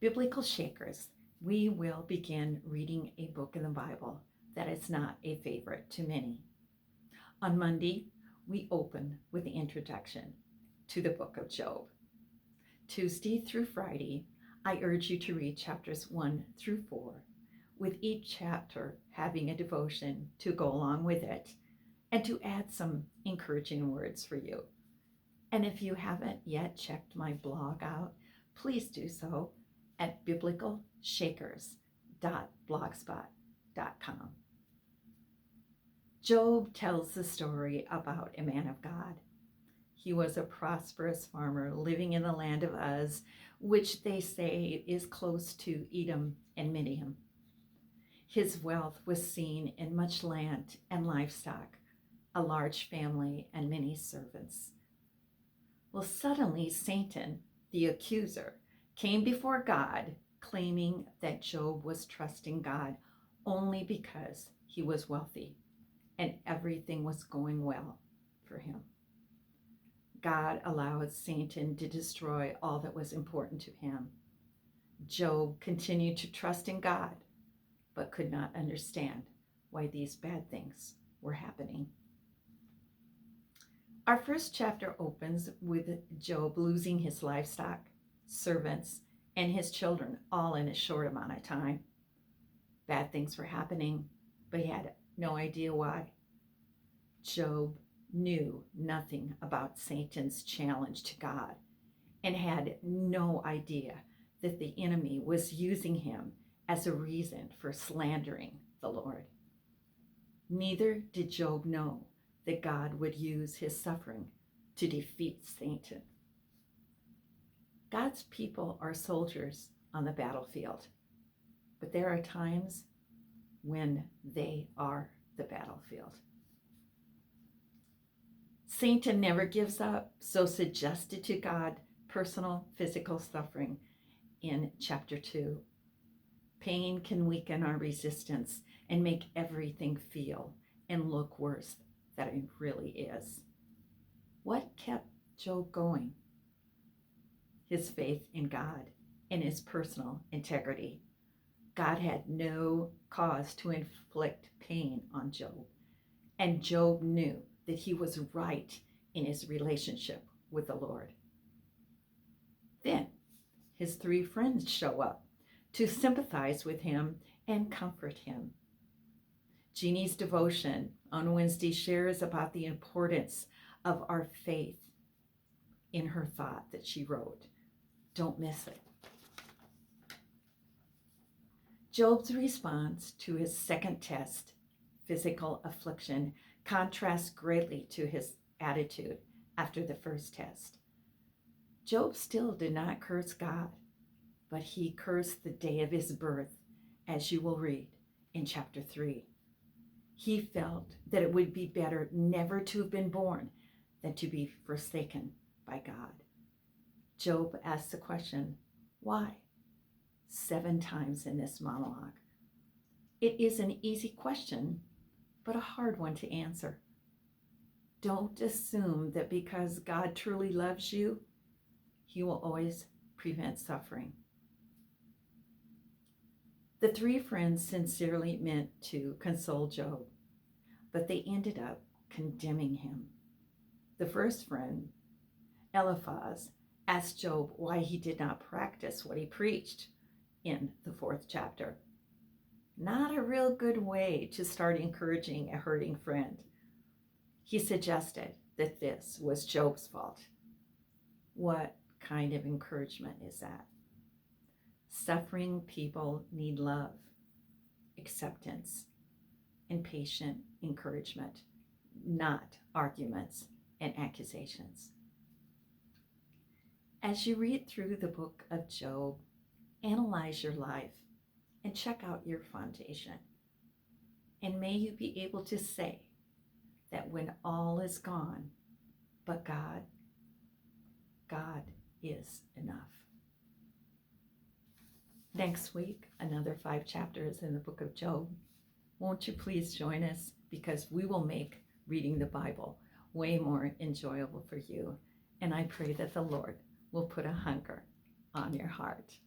Biblical Shakers, we will begin reading a book in the Bible that is not a favorite to many. On Monday, we open with the introduction to the book of Job. Tuesday through Friday, I urge you to read chapters 1 through 4, with each chapter having a devotion to go along with it and to add some encouraging words for you. And if you haven't yet checked my blog out, please do so at biblicalshakers.blogspot.com. Job tells the story about a man of God. He was a prosperous farmer living in the land of Uz, which they say is close to Edom and Midian. His wealth was seen in much land and livestock, a large family, and many servants. Well, suddenly Satan, the accuser, came before God, claiming that Job was trusting God only because he was wealthy and everything was going well for him. God allowed Satan to destroy all that was important to him. Job continued to trust in God, but could not understand why these bad things were happening. Our first chapter opens with Job losing his livestock, servants, and his children all in a short amount of time. Bad things were happening, but he had no idea why. Job knew nothing about Satan's challenge to God and had no idea that the enemy was using him as a reason for slandering the Lord. Neither did Job know that God would use his suffering to defeat Satan. God's people are soldiers on the battlefield, but there are times when they are the battlefield. Satan never gives up, so suggested to God personal physical suffering in chapter 2. Pain can weaken our resistance and make everything feel and look worse than it really is. What kept Job going? His faith in God and his personal integrity. God had no cause to inflict pain on Job, and Job knew that he was right in his relationship with the Lord. Then his 3 friends show up to sympathize with him and comfort him. Jeannie's devotion on Wednesday shares about the importance of our faith in her thought that she wrote. Don't miss it. Job's response to his second test, physical affliction, contrasts greatly to his attitude after the first test. Job still did not curse God, but he cursed the day of his birth, as you will read in chapter 3. He felt that it would be better never to have been born than to be forsaken by God. Job asks the question, why? 7 times in this monologue. It is an easy question, but a hard one to answer. Don't assume that because God truly loves you, he will always prevent suffering. The 3 friends sincerely meant to console Job, but they ended up condemning him. The first friend, Eliphaz, asked Job why he did not practice what he preached in the 4th chapter. Not a real good way to start encouraging a hurting friend. He suggested that this was Job's fault. What kind of encouragement is that? Suffering people need love, acceptance, and patient encouragement, not arguments and accusations. As you read through the book of Job, analyze your life and check out your foundation. And may you be able to say that when all is gone, but God is enough. Next week, another 5 chapters in the book of Job. Won't you please join us, because we will make reading the Bible way more enjoyable for you. And I pray that the Lord will put a hunger on your heart.